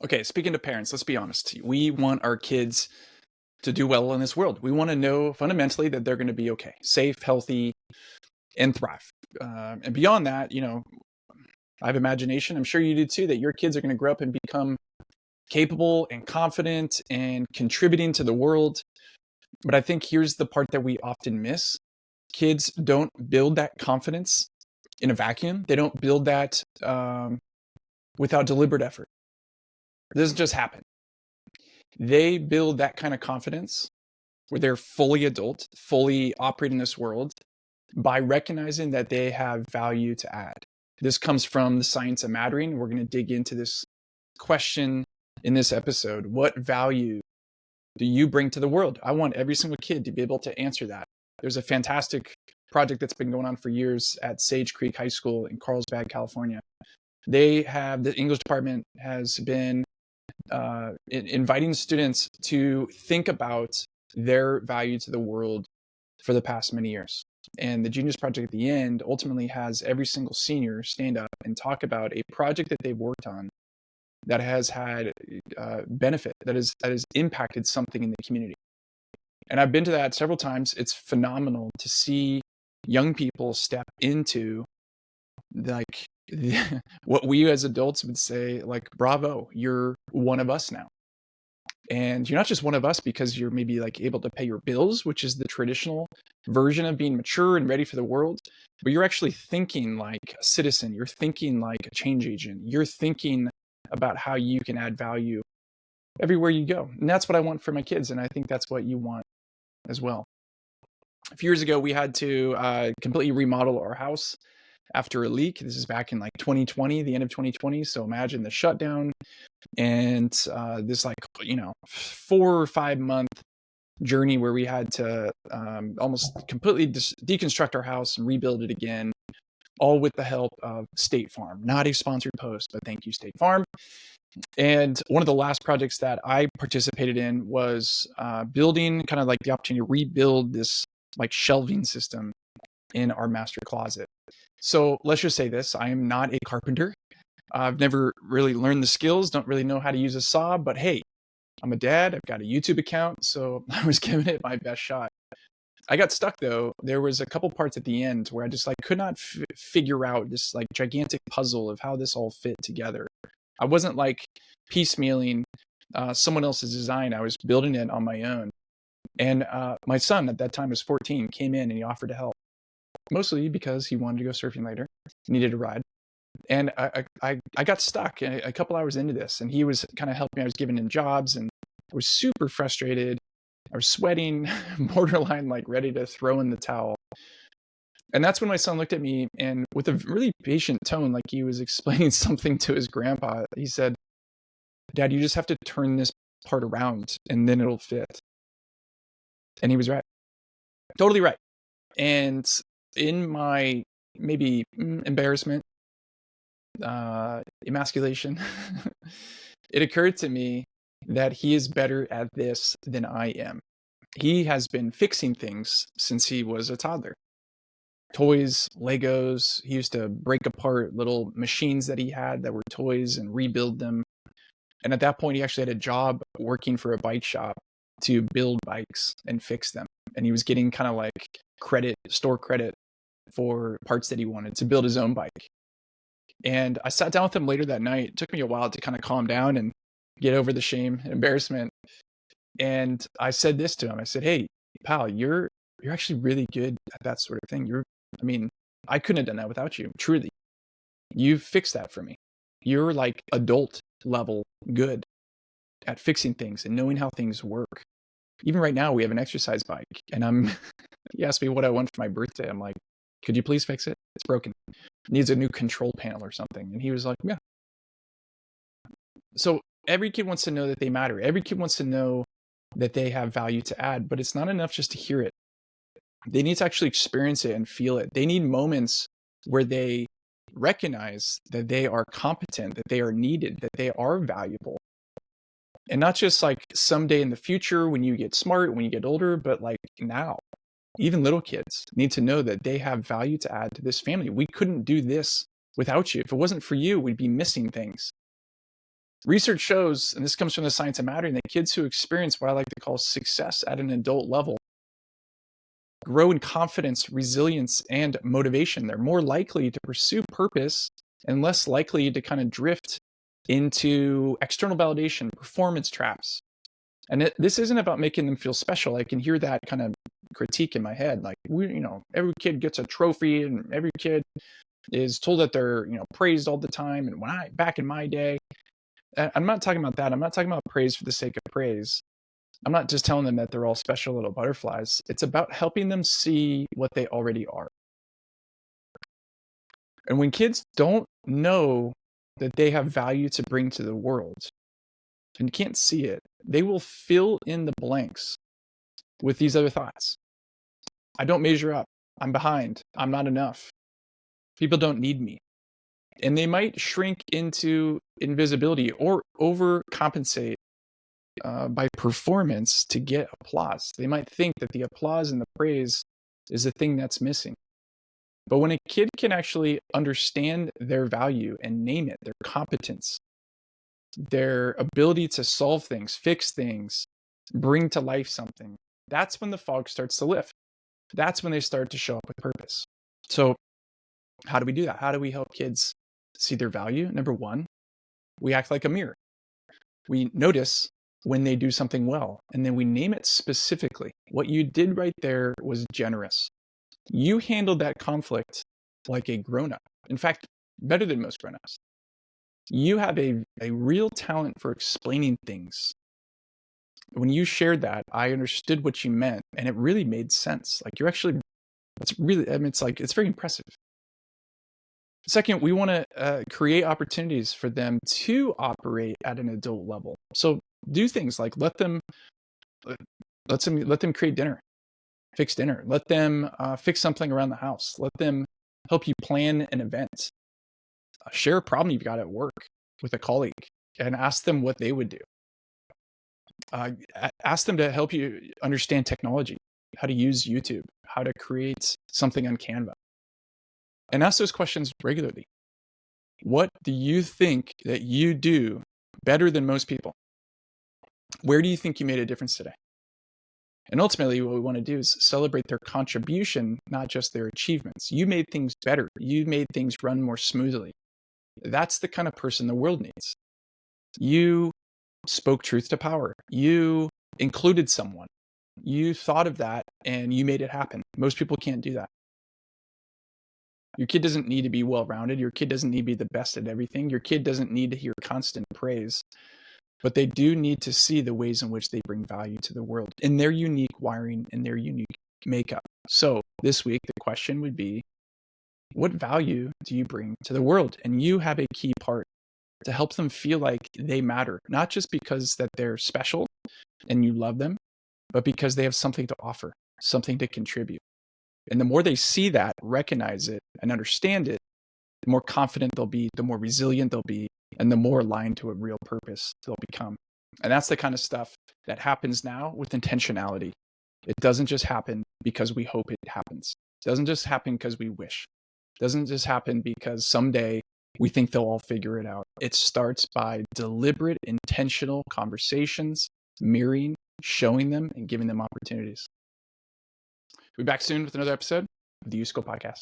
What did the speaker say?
Okay, speaking to parents, let's be honest. We want our kids to do well in this world. We want to know fundamentally that they're going to be okay, safe, healthy, and thrive. And beyond that, I have imagination. I'm sure you do too, that your kids are going to grow up and become capable and confident and contributing to the world. But I think here's the part that we often miss. Kids don't build that confidence in a vacuum. They don't build that without deliberate effort. It doesn't just happen. They build that kind of confidence where they're fully adult, fully operating this world by recognizing that they have value to add. This comes from the science of mattering. We're going to dig into this question in this episode. What value do you bring to the world? I want every single kid to be able to answer that. There's a fantastic project that's been going on for years at Sage Creek High School in Carlsbad, California. The English department has been inviting students to think about their value to the world for the past many years. And the Genius Project at the end ultimately has every single senior stand up and talk about a project that they've worked on that has had benefit, that has impacted something in the community. And I've been to that several times. It's phenomenal to see young people step into like what we as adults would say, like, bravo, you're one of us now. And you're not just one of us because you're maybe like able to pay your bills, which is the traditional version of being mature and ready for the world, but you're actually thinking like a citizen. You're thinking like a change agent. You're thinking about how you can add value everywhere you go. And that's what I want for my kids. And I think that's what you want as well. A few years ago, we had to completely remodel our house after a leak. This is back in like 2020, the end of 2020. So imagine the shutdown and this 4 or 5 month journey where we had to almost completely deconstruct our house and rebuild it again, all with the help of State Farm. Not a sponsored post, but thank you, State Farm. And one of the last projects that I participated in was building kind of like the opportunity to rebuild this like shelving system in our master closet. So let's just say this, I am not a carpenter. I've never really learned the skills, don't really know how to use a saw, but hey, I'm a dad, I've got a YouTube account, so I was giving it my best shot. I got stuck though. There was a couple parts at the end where I just like could not figure out this like gigantic puzzle of how this all fit together. I wasn't like piecemealing someone else's design. I was building it on my own. And my son at that time was 14, came in and he offered to help, mostly because he wanted to go surfing later, needed a ride. And I got stuck a couple hours into this, and he was kind of helping me. I was giving him jobs, and I was super frustrated. I was sweating, borderline like ready to throw in the towel. And that's when my son looked at me and with a really patient tone, like he was explaining something to his grandpa, he said, "Dad, you just have to turn this part around and then it'll fit." And he was right. Totally right. And in my maybe embarrassment, emasculation, it occurred to me that he is better at this than I am. He has been fixing things since he was a toddler. Toys, Legos. He used to break apart little machines that he had that were toys and rebuild them. And at that point, he actually had a job working for a bike shop to build bikes and fix them. And he was getting kind of like store credit for parts that he wanted to build his own bike. And I sat down with him later that night. It took me a while to kind of calm down and get over the shame and embarrassment. And I said this to him. I said, "Hey, pal, you're actually really good at that sort of thing. I couldn't have done that without you. Truly. You've fixed that for me. You're like adult level good at fixing things and knowing how things work. Even right now, we have an exercise bike, and he asked me what I want for my birthday. I'm like, could you please fix it? It's broken. It needs a new control panel or something." And he was like, "Yeah." So every kid wants to know that they matter. Every kid wants to know that they have value to add, but it's not enough just to hear it. They need to actually experience it and feel it. They need moments where they recognize that they are competent, that they are needed, that they are valuable. And not just like someday in the future when you get smart, when you get older, but like now. Even little kids need to know that they have value to add to this family. We couldn't do this without you. If it wasn't for you, we'd be missing things. Research shows, and this comes from the Science of Mattering, that kids who experience what I like to call success at an adult level grow in confidence, resilience, and motivation. They're more likely to pursue purpose and less likely to kind of drift into external validation, performance traps. And this isn't about making them feel special. I can hear that kind of critique in my head. Like, every kid gets a trophy and every kid is told that they're, praised all the time. And back in my day, I'm not talking about that. I'm not talking about praise for the sake of praise. I'm not just telling them that they're all special little butterflies. It's about helping them see what they already are. And when kids don't know that they have value to bring to the world and can't see it, they will fill in the blanks with these other thoughts. I don't measure up. I'm behind. I'm not enough. People don't need me. And they might shrink into invisibility or overcompensate by performance to get applause. They might think that the applause and the praise is the thing that's missing. But when a kid can actually understand their value and name it, their competence, their ability to solve things, fix things, bring to life something, that's when the fog starts to lift. That's when they start to show up with purpose. So how do we do that? How do we help kids see their value? Number one, we act like a mirror. We notice when they do something well, and then we name it specifically. What you did right there was generous. You handled that conflict like a grown-up. In fact, better than most grown-ups. You have a real talent for explaining things. When you shared that, I understood what you meant, and it really made sense. Like, it's very impressive. Second, we want to create opportunities for them to operate at an adult level. So do things like let them create dinner, fix dinner. Let them fix something around the house. Let them help you plan an event. Share a problem you've got at work with a colleague and ask them what they would do. Ask them to help you understand technology, how to use YouTube, how to create something on Canva. And ask those questions regularly. What do you think that you do better than most people? Where do you think you made a difference today? And ultimately, what we want to do is celebrate their contribution, not just their achievements. You made things better. You made things run more smoothly. That's the kind of person the world needs. You spoke truth to power. You included someone. You thought of that and you made it happen. Most people can't do that. Your kid doesn't need to be well-rounded. Your kid doesn't need to be the best at everything. Your kid doesn't need to hear constant praise. But they do need to see the ways in which they bring value to the world in their unique wiring and their unique makeup. So this week, the question would be, what value do you bring to the world? And you have a key part to help them feel like they matter, not just because that they're special and you love them, but because they have something to offer, something to contribute. And the more they see that, recognize it, and understand it, the more confident they'll be, the more resilient they'll be, and the more aligned to a real purpose they'll become. And that's the kind of stuff that happens now with intentionality. It doesn't just happen because we hope it happens. It doesn't just happen because we wish. It doesn't just happen because someday we think they'll all figure it out. It starts by deliberate, intentional conversations, mirroring, showing them, and giving them opportunities. We'll be back soon with another episode of the U School Podcast.